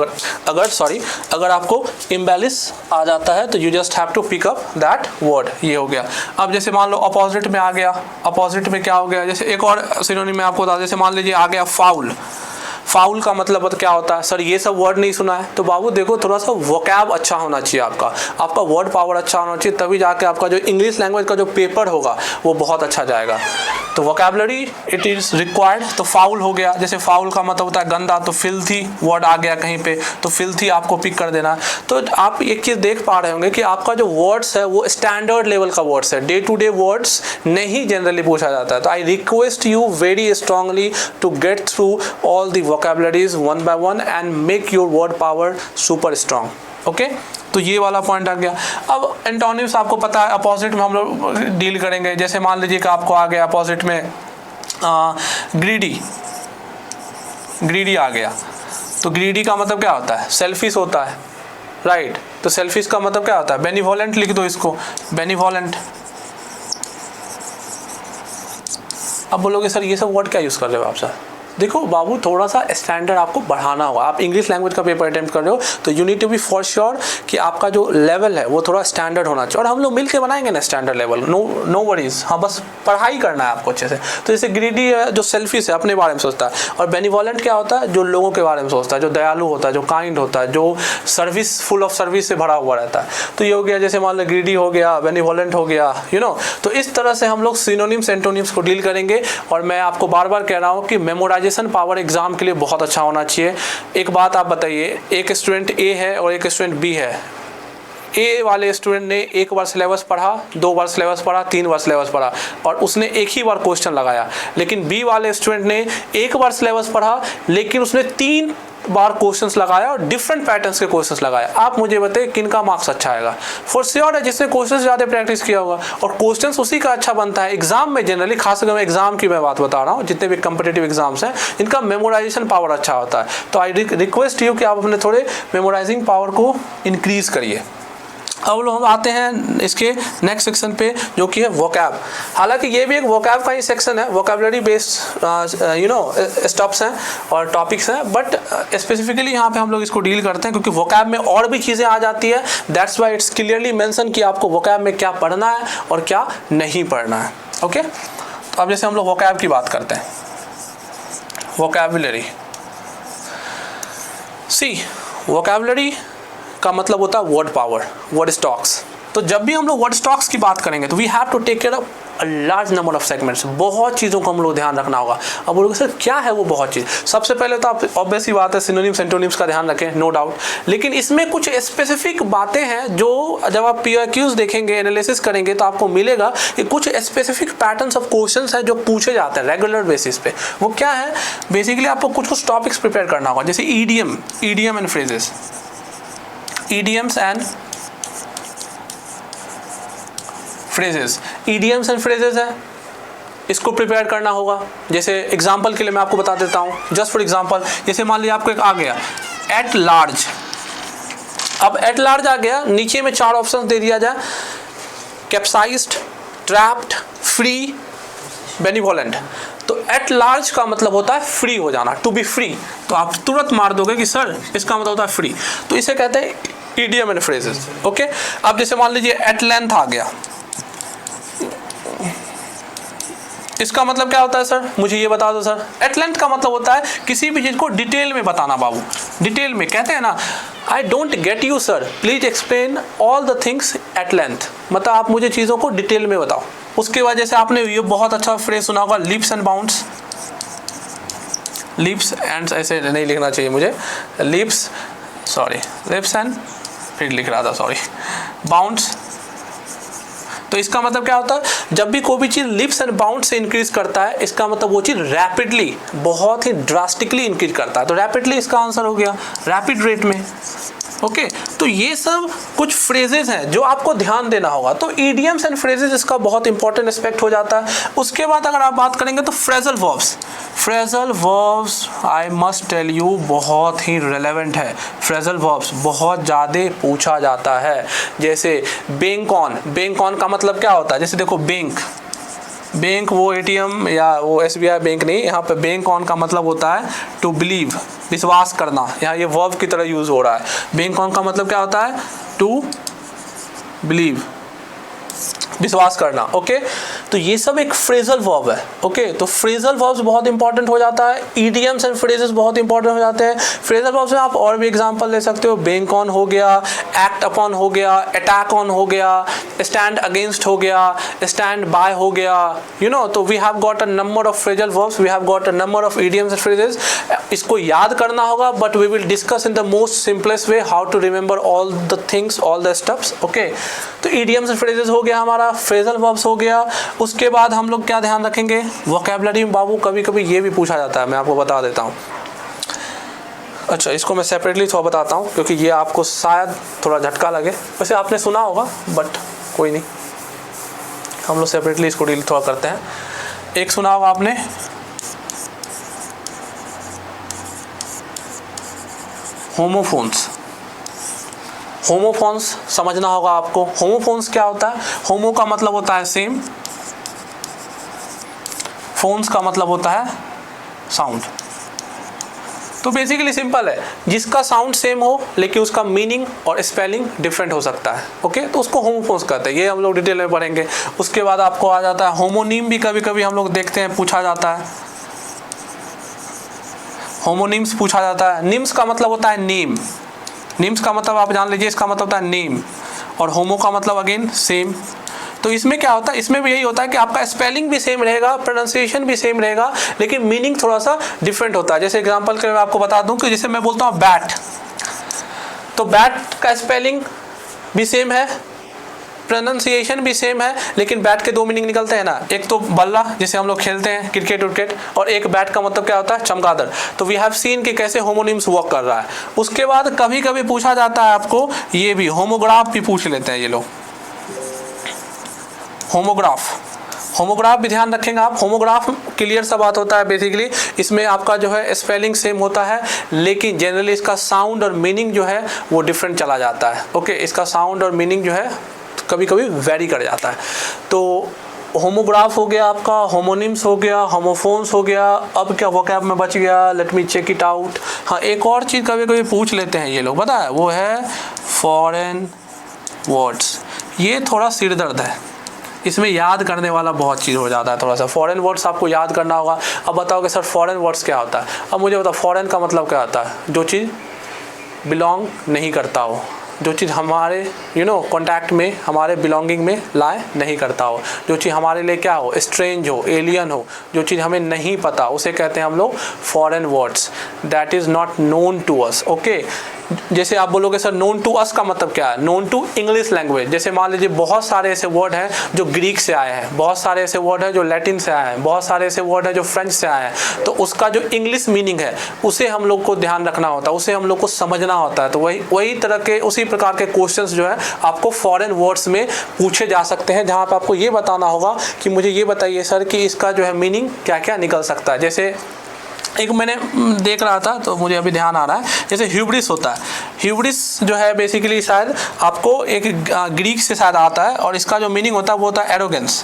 अगर आपको इम्बेलिश आ जाता है तो you just have to pick up that word. ये हो गया। अब जैसे मान लो अपोजिट में आ गया, अपोजिट में क्या हो गया, जैसे एक और सिनोनिम में आपको बता, जैसे मान लीजिए आ गया फाउल। फाउल का मतलब क्या होता है, सर ये सब वर्ड नहीं सुना है। तो बाबू देखो, थोड़ा सा वोकैब अच्छा होना चाहिए, आपका वर्ड पावर अच्छा होना चाहिए, तभी जाके आपका जो इंग्लिश लैंग्वेज का जो पेपर होगा वो बहुत अच्छा जाएगा। तो वोकैबुलरी इट इज़ रिक्वायर्ड। तो फाउल हो गया, जैसे फाउल का मतलब होता है गंदा, तो फिल्थी वर्ड आ गया कहीं पे, तो फिल्थी आपको पिक कर देना। तो आप एक चीज़ देख पा रहे होंगे कि आपका जो वर्ड्स है वो स्टैंडर्ड लेवल का वर्ड्स है, डे टू डे वर्ड्स नहीं जनरली पूछा जाता है। तो I request you very strongly to get through all the vocabularies one by one and make your word power super strong. Okay, तो ये वाला पॉइंट आ गया। अब एंटोनिम्स आपको पता है, अपोजिट में हम लोग डील करेंगे। जैसे मान लीजिए कि आपको आ गया अपोजिट में ग्रीडी, ग्रीडी आ गया, तो ग्रीडी का मतलब क्या होता है? सेल्फिश होता है, राइट। तो सेल्फिश का मतलब क्या होता है? बेनिवोलेंट लिख दो इसको, बेनिवोलेंट। अब बोलोगे सर ये सब वर्ड क्या यूज़ कर रहे हो आप सर? देखो बाबू, थोड़ा सा स्टैंडर्ड आपको बढ़ाना होगा। आप इंग्लिश लैंग्वेज का पेपर अटेम्प्ट कर रहे हो तो you need to be for sure कि आपका जो लेवल है वो थोड़ा स्टैंडर्ड होना चाहिए, और हम लोग मिलके बनाएंगे ना स्टैंडर्ड लेवल, नो वरीज। हाँ, बस पढ़ाई करना है आपको अच्छे से। तो जैसे ग्रीडी है जो सेल्फिश है, अपने बारे में सोचता है, और बेनिवोलेंट क्या होता है? जो लोगों के बारे में सोचता है, जो दयालु होता है, जो काइंड होता है, जो सर्विस, फुल ऑफ सर्विस से भरा हुआ रहता है। तो ये हो गया, जैसे मान लो ग्रीडी हो गया, बेनिवोलेंट हो गया, यू नो। तो इस तरह से हम लोग सिनोनिम्स एंटोनिम्स को डील करेंगे। और मैं आपको बार बार कह रहा हूँ कि मेमोराइजेशन पावर एग्जाम के लिए बहुत अच्छा होना चाहिए। एक बात आप बताइए, एक स्टूडेंट ए है और एक स्टूडेंट बी है। ए वाले स्टूडेंट ने एक बार सिलेबस पढ़ा, 2 बार सिलेबस पढ़ा, 3 बार सिलेबस पढ़ा, और उसने एक ही बार क्वेश्चन लगाया। लेकिन बी वाले स्टूडेंट ने एक बार सिलेबस पढ़ा लेकिन उसने 3 बार क्वेश्चंस लगाया और डिफरेंट पैटर्न्स के क्वेश्चंस लगाया। आप मुझे बताइए किन का मार्क्स अच्छा आएगा? फॉर श्योर है जिसने क्वेश्चंस ज़्यादा प्रैक्टिस किया होगा, और क्वेश्चंस उसी का अच्छा बनता है एग्जाम में जनरली। खासकर मैं एग्जाम की मैं बात बता रहा हूँ, जितने भी कम्पिटेटिव एग्जाम्स हैं इनका मेमोराइजेशन पावर अच्छा होता है। तो आई रिक्वेस्ट यू कि आप अपने थोड़े मेमोराइजिंग पावर को इंक्रीज करिए। अब लोग हम आते हैं इसके नेक्स्ट सेक्शन पे, जो कि है वोकैब। हालांकि ये भी एक वोकैब का ही सेक्शन है, vocabulary based you know stops हैं और टॉपिक्स हैं, बट स्पेसिफिकली यहाँ पे हम लोग इसको डील करते हैं क्योंकि वोकैब में और भी चीज़ें आ जाती है। That's why it's clearly mention कि आपको वोकैब में क्या पढ़ना है और क्या नहीं पढ़ना है। ओके, तो अब जैसे हम लोग वोकैब की बात करते हैं, वोकैबुलरी। सी, वोकैबुलरी का मतलब होता है वर्ड पावर, वर्ड स्टॉक्स। तो जब भी हम लोग वर्ड स्टॉक्स की बात करेंगे तो we have to take care of a large number of segments. बहुत चीज़ों को हम लोग ध्यान रखना होगा। अब बोलोगे सर क्या है वो बहुत चीज़? सबसे पहले तो आप ऑब्वियस ही बात है सिनोनिम्स एंटोनिम्स का ध्यान रखें, नो डाउट। लेकिन इसमें कुछ स्पेसिफिक बातें हैं जो जब आप PYQs देखेंगे, एनालिसिस करेंगे, तो आपको मिलेगा कि कुछ स्पेसिफिक पैटर्न्स ऑफ क्वेश्चंस हैं जो पूछे जाते हैं रेगुलर बेसिस पे। वो क्या है? बेसिकली आपको कुछ टॉपिक्स प्रिपेयर करना होगा, जैसे EDM and phrases, idioms and phrases। idioms and phrases है, इसको प्रिपेयर करना होगा। जैसे एग्जांपल के लिए मैं आपको बता देता हूँ, जस्ट फॉर एग्जांपल, जैसे मान लीजिए आपको एक आ गया एट लार्ज। अब एट लार्ज आ गया, नीचे में 4 ऑप्शन दे दिया जाए, कैप्साइज्ड, ट्रैप्ड, फ्री, बेनिवोलेंट। तो एट लार्ज का मतलब होता है फ्री हो जाना, टू बी फ्री। तो आप तुरंत मार दोगे कि सर इसका मतलब होता है फ्री, तो इसे कहते हैं इडियम एंड फ्रेजेस। ओके, अब जैसे मान लीजिए एट लेंथ आ गया, इसका मतलब क्या होता है सर? मुझे ये बता दो सर। एट लेंथ का मतलब होता है किसी भी चीज को डिटेल में बताना बाबू, डिटेल में। कहते हैं ना, I don't get you sir, please explain all the things at length. मतलब आप मुझे चीज़ों को डिटेल में बताओ। उसके बाद जैसे आपने ये बहुत अच्छा फ्रेज सुना होगा, lips and bounds. Lips and ऐसे नहीं लिखना चाहिए मुझे, लिप्स एंड फिर लिख रहा था, सॉरी, बाउंड्स। तो इसका मतलब क्या होता है? जब भी कोई भी चीज़ लिप्स एंड बाउंड से इंक्रीज करता है, इसका मतलब वो चीज़ रैपिडली, बहुत ही ड्रास्टिकली इंक्रीज करता है। तो रैपिडली इसका आंसर हो गया, रैपिड रेट में। ओके, तो ये सब कुछ फ्रेजेस हैं जो आपको ध्यान देना होगा। तो ईडियम्स एंड फ्रेजेस इसका बहुत इंपॉर्टेंट एस्पेक्ट हो जाता है। उसके बाद अगर आप बात करेंगे तो phrasal verbs. Phrasal verbs I must tell you बहुत ही रेलेवेंट है। फ्रेजल वर्ब्स बहुत ज़्यादा पूछा जाता है। जैसे बैंक ऑन का मतलब क्या होता है? जैसे देखो बैंक वो ATM या वो SBI बैंक नहीं, यहाँ पे बैंक ऑन का मतलब होता है टू बिलीव, विश्वास करना। यहाँ ये वर्ब की तरह यूज हो रहा है। बैंक ऑन का मतलब क्या होता है? टू बिलीव, विश्वास करना। ओके, तो ये सब एक फ्रेजल वर्ब है। ओके, तो फ्रेजल वर्ब्स बहुत इंपॉर्टेंट हो जाता है। ईडियम्स एंड फ्रेजेस बहुत इंपॉर्टेंट हो जाते हैं। फ्रेजल वर्ब्स में आप और भी एग्जांपल ले सकते हो, बैंक ऑन हो गया, एक्ट अपॉन हो गया, अटैक ऑन हो गया, स्टैंड अगेंस्ट हो गया, स्टैंड बाय हो गया, यू नो। तो we have got a number of phrasal verbs, we have got a number of idioms and phrases. इसको याद करना होगा, but we will discuss in the most simplest way how to remember all the things, all the steps, okay. तो idioms and phrases हो गया हमारा, phrasal verbs हो गया। उसके बाद हम लोग क्या ध्यान रखेंगे, वोकैबुलरी में बाबू कभी कभी ये भी पूछा जाता है, मैं आपको बता देता हूँ। अच्छा, इसको मैं सेपरेटली थोड़ा बताता हूँ क्योंकि ये आपको शायद थोड़ा झटका लगे, वैसे आपने सुना होगा बट कोई नहीं, हम लोग सेपरेटली इसको डील थोड़ा करते हैं। एक सुना होगा आपने होमोफोन्स, होमोफोन्स समझना होगा आपको। होमोफोन्स क्या होता है, होमो का मतलब होता है सेम, फोन्स का मतलब होता है साउंड। तो बेसिकली सिंपल है, जिसका साउंड सेम हो लेकिन उसका मीनिंग और स्पेलिंग डिफरेंट हो सकता है, ओके, तो उसको होमोफोन्स कहते हैं। ये हम लोग डिटेल में पढ़ेंगे। उसके बाद आपको आ जाता है होमोनिम, भी कभी कभी हम लोग देखते हैं पूछा जाता है, होमोनिम्स पूछा जाता है। निम्स का मतलब होता है नेम, निम्स का मतलब आप जान लीजिए, इसका मतलब होता है नेम, और होमो का मतलब अगेन सेम। तो इसमें क्या होता है, इसमें भी यही होता है कि आपका स्पेलिंग भी सेम रहेगा, प्रोनाउंसिएशन भी सेम रहेगा, लेकिन मीनिंग थोड़ा सा डिफरेंट होता है। जैसे एग्जांपल के लिए मैं आपको बता दूं कि जैसे मैं बोलता हूँ बैट, तो बैट का स्पेलिंग भी सेम है, प्रोनाउंसिएशन भी सेम है, लेकिन बैट के दो मीनिंग निकलते हैं ना, एक तो बल्ला जिसे हम लोग खेलते हैं क्रिकेट विकेट, और एक बैट का मतलब क्या होता है चमगादड़। तो वी हैव सीन कि कैसे होमोनिम्स वर्क कर रहा है। उसके बाद कभी कभी पूछा जाता है आपको ये भी, होमोग्राफ भी पूछ लेते हैं ये लोग, होमोग्राफ, होमोग्राफ भी ध्यान रखेंगे आप। होमोग्राफ क्लियर सा बात होता है, बेसिकली इसमें आपका जो है स्पेलिंग सेम होता है, लेकिन जनरली इसका साउंड और मीनिंग जो है वो डिफरेंट चला जाता है, ओके। इसका साउंड और मीनिंग जो है कभी कभी वेरी कर जाता है। तो होमोग्राफ हो गया आपका, होमोनिम्स हो गया, होमोफोन्स हो गया। अब क्या वोकैब में बच गया, let me check it out. हाँ, एक और चीज़ कभी कभी पूछ लेते हैं ये लोग, पता है, वो है फॉरेन वर्ड्स। ये थोड़ा सिर दर्द है, इसमें याद करने वाला बहुत चीज़ हो जाता है थोड़ा सा। फॉरेन वर्ड्स आपको याद करना होगा। अब बताओगे सर फॉरेन वर्ड्स क्या होता है, अब मुझे बताओ फॉरेन का मतलब क्या होता है, जो चीज़ बिलोंग नहीं करता हो, जो चीज़ हमारे यू नो कॉन्टैक्ट में, हमारे बिलोंगिंग में लाए नहीं करता हो, जो चीज़ हमारे लिए क्या हो, स्ट्रेंज हो, एलियन हो, जो चीज़ हमें नहीं पता, उसे कहते हैं हम लोग foreign words, that is not known to us, okay. जैसे आप बोलोगे सर नोन टू अस का मतलब क्या है, नोन टू इंग्लिश लैंग्वेज। जैसे मान लीजिए बहुत सारे ऐसे वर्ड हैं जो ग्रीक से आए हैं, बहुत सारे ऐसे वर्ड हैं जो लैटिन से आए हैं, बहुत सारे ऐसे वर्ड हैं जो फ्रेंच से आए हैं, तो उसका जो इंग्लिश मीनिंग है उसे हम लोग को ध्यान रखना होता है, उसे हम लोग को समझना होता है। तो वही तरह के, उसी प्रकार के क्वेश्चंस जो है आपको फॉरेन वर्ड्स में पूछे जा सकते हैं, जहाँ पर आपको ये बताना होगा कि मुझे ये बताइए सर कि इसका जो है मीनिंग क्या क्या निकल सकता है। जैसे एक मैंने देख रहा था तो मुझे अभी ध्यान आ रहा है, जैसे ह्यूब्रिस होता है। ह्यूब्रिस जो है बेसिकली शायद आपको एक ग्रीक से शायद आता है, और इसका जो मीनिंग होता है वो होता है एरोगेंस,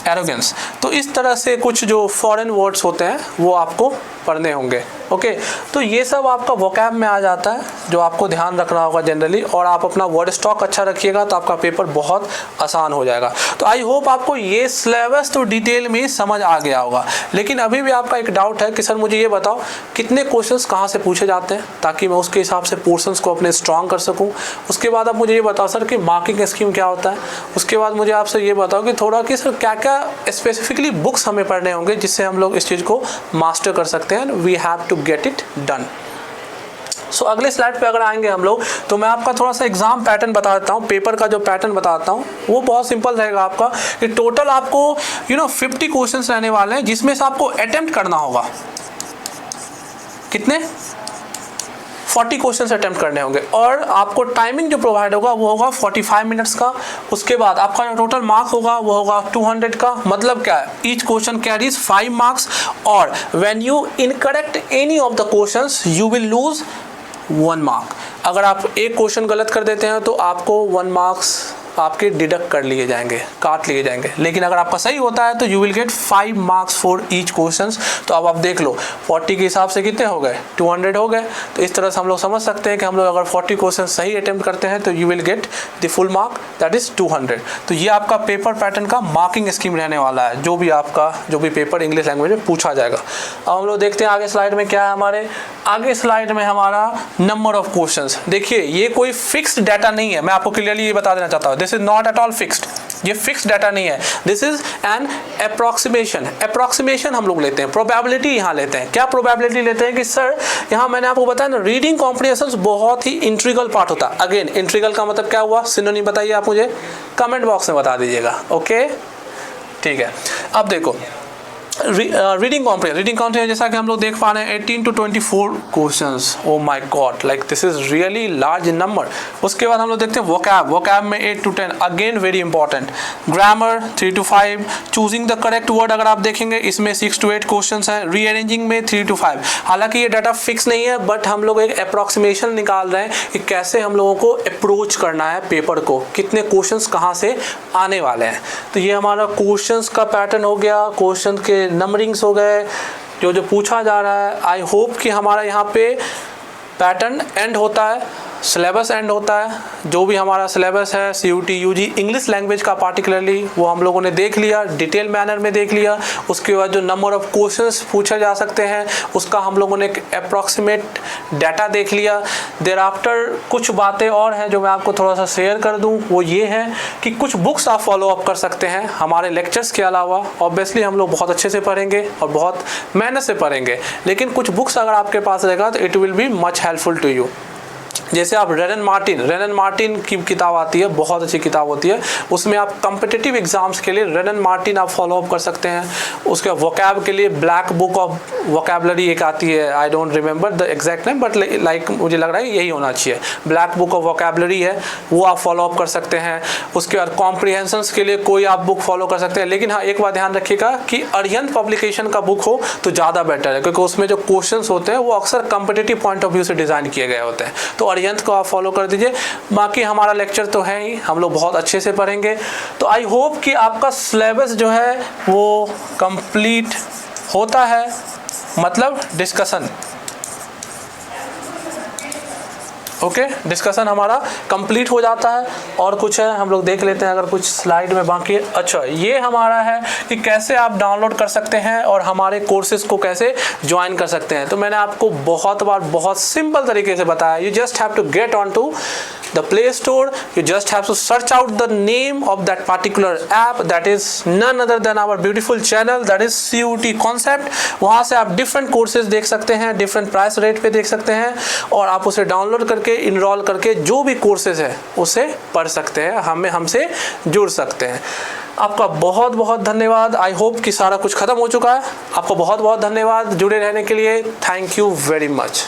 एरोगेंस। तो इस तरह से कुछ जो फॉरेन वर्ड्स होते हैं वो आपको पढ़ने होंगे, ओके। तो ये सब आपका वोकैब में आ जाता है, जो आपको ध्यान रखना होगा जनरली, और आप अपना वर्ड स्टॉक अच्छा रखिएगा तो आपका पेपर बहुत आसान हो जाएगा। तो आई होप आपको ये सिलेबस तो डिटेल में समझ आ गया होगा, लेकिन अभी भी आपका एक डाउट है कि सर मुझे ये बताओ कितने क्वेश्चंस कहाँ से पूछे जाते हैं, ताकि मैं उसके हिसाब से पोर्शंस को अपने स्ट्रॉन्ग कर सकूँ। उसके बाद आप मुझे ये बताओ सर कि मार्किंग स्कीम क्या होता है। उसके बाद मुझे आपसे ये बताओ कि थोड़ा कि सर क्या क्या स्पेसिफिकली बुक्स हमें पढ़ने होंगे जिससे हम लोग इस चीज़ को मास्टर कर सकते हैं, we have to get it done. So अगले स्लाइड पे अगर आएंगे हम लोग, तो मैं आपका थोड़ा सा एग्जाम पैटर्न बता देता हूँ, पेपर का जो पैटर्न बताता हूँ वो बहुत सिंपल रहेगा आपका, कि टोटल आपको 50 क्वेश्चंस रहने वाले हैं, जिसमें से आपको अटेम्प्ट करना होगा कितने, 40 क्वेश्चंस अटेम्प्ट करने होंगे, और आपको टाइमिंग जो प्रोवाइड होगा वो होगा 45 मिनट्स का। उसके बाद आपका जो टोटल मार्क होगा वो होगा 200 का। मतलब क्या है, ईच क्वेश्चन कैरीज 5 मार्क्स, और when you incorrect any of the questions you will lose 1 mark. अगर आप एक क्वेश्चन गलत कर देते हैं तो आपको 1 मार्क्स आपके डिडक्ट कर लिए जाएंगे, काट लिए जाएंगे। लेकिन अगर आपका सही होता है तो you will gate 5 marks for each questions. तो अब आप देख लो 40 के हिसाब से कितने हो गए, 200 हो गए। तो इस तरह से हम लोग समझ सकते हैं कि हम लोग अगर 40 क्वेश्चन सही अटेम्प्ट करते हैं तो you will get the full mark, that is 200। तो ये आपका पेपर पैटर्न का मार्किंग स्कीम रहने वाला है, जो भी पेपर इंग्लिश लैंग्वेज में पूछा जाएगा। अब हम लोग देखते हैं आगे स्लाइड में क्या है हमारे। आगे स्लाइड में हमारा नंबर ऑफ क्वेश्चंस। देखिए ये कोई फिक्स्ड डाटा नहीं है, मैं आपको क्लियरली ये बता देना चाहता हूँ, this is not at all fixed, ये फिक्स्ड डाटा नहीं है, this is an approximation. Approximation हम लोग लेते हैं, प्रोबेबिलिटी यहाँ लेते हैं। क्या प्रोबेबिलिटी लेते हैं कि सर यहाँ मैंने आपको बताया ना, रीडिंग कॉम्प्रिहेंशन बहुत ही इंट्रीगल पार्ट होता है। अगेन इंट्रीगल का मतलब क्या हुआ, सिनोनिम बताइए आप मुझे कमेंट बॉक्स में बता दीजिएगा। ओके ठीक है, अब देखो रीडिंग कॉम्प्रिहेंशन जैसा कि हम लोग देख पा रहे हैं 18 to 24 questions. Oh my God, like this is really large in number. उसके बाद हम लोग देखते हैं वोकैब में 8 to 10, again very important. Grammar 3 to 5, choosing the correct word अगर आप देखेंगे इसमें 6 to 8 क्वेश्चंस हैं। रीअरेंजिंग में 3 to 5। हालांकि ये डाटा फिक्स नहीं है, बट हम लोग एक अप्रॉक्सीमेशन निकाल रहे हैं कि कैसे हम लोगों को अप्रोच करना है पेपर को, कितने क्वेश्चंस कहाँ से आने वाले हैं। तो ये हमारा क्वेश्चंस का पैटर्न हो गया, क्वेश्चन के नंबरिंग्स हो गए, जो पूछा जा रहा है। आई होप कि हमारा यहाँ पे पैटर्न एंड होता है, सिलेबस एंड होता है। जो भी हमारा सिलेबस है CUT UG इंग्लिश लैंग्वेज का पार्टिकुलरली, वो हम लोगों ने देख लिया, डिटेल मैनर में देख लिया। उसके बाद जो नंबर ऑफ क्वेश्चंस पूछे जा सकते हैं उसका हम लोगों ने एक अप्रॉक्सीमेट डाटा देख लिया। देयर आफ्टर कुछ बातें और हैं जो मैं आपको थोड़ा सा शेयर कर दूं, वो ये है कि कुछ बुक्स आप फॉलो अप कर सकते हैं हमारे लेक्चर्स के अलावा। ऑब्वियसली हम लोग बहुत अच्छे से पढ़ेंगे और बहुत मेहनत से पढ़ेंगे, लेकिन कुछ बुक्स अगर आपके पास रहेगा तो it will be much helpful to you. जैसे आप रेनन मार्टिन की किताब आती है, बहुत अच्छी किताब होती है, उसमें आप कॉम्पिटिटिव एग्जाम्स के लिए रेनन मार्टिन आप फॉलो अप कर सकते हैं। उसके वोकैब के लिए ब्लैक बुक ऑफ वोकैबलरी एक आती है, I don't remember the exact name, but like मुझे लग रहा है यही होना चाहिए, ब्लैक बुक ऑफ वोकैबलरी है, वो आप फॉलो अप कर सकते हैं। उसके बाद कॉम्प्रिहेंशंस के लिए कोई आप बुक फॉलो कर सकते हैं, लेकिन हाँ एक बात ध्यान रखिएगा कि अरिहंत पब्लिकेशन का बुक हो तो ज़्यादा बेटर है, क्योंकि उसमें जो क्वेश्चन होते हैं वो अक्सर कॉम्पिटिटिव पॉइंट ऑफ व्यू से डिज़ाइन किए गए होते हैं। तो अरिहंत को आप फॉलो कर दीजिए। बाकी हमारा लेक्चर तो है ही, हम लोग बहुत अच्छे से पढ़ेंगे। तो आई होप कि आपका सिलेबस जो है वो कंप्लीट होता है, मतलब डिस्कशन, ओके डिस्कशन हमारा कंप्लीट हो जाता है। और कुछ है हम लोग देख लेते हैं अगर कुछ स्लाइड में बाकी। अच्छा, ये हमारा है कि कैसे आप डाउनलोड कर सकते हैं और हमारे कोर्सेज को कैसे ज्वाइन कर सकते हैं। तो मैंने आपको बहुत बार बहुत सिंपल तरीके से बताया, you just have to get on to the Play Store, you just have to search out the name of that particular app, that is none other than our beautiful channel, that is CUT Concept। वहाँ से आप different courses देख सकते हैं, different price rate पे देख सकते हैं, और आप उसे डाउनलोड करके इनरोल करके जो भी कोर्सेज है उसे पढ़ सकते हैं, हमसे जुड़ सकते हैं। आपका बहुत बहुत धन्यवाद। आई होप कि सारा कुछ खत्म हो चुका है। आपको बहुत बहुत धन्यवाद जुड़े रहने के लिए। Thank you very much.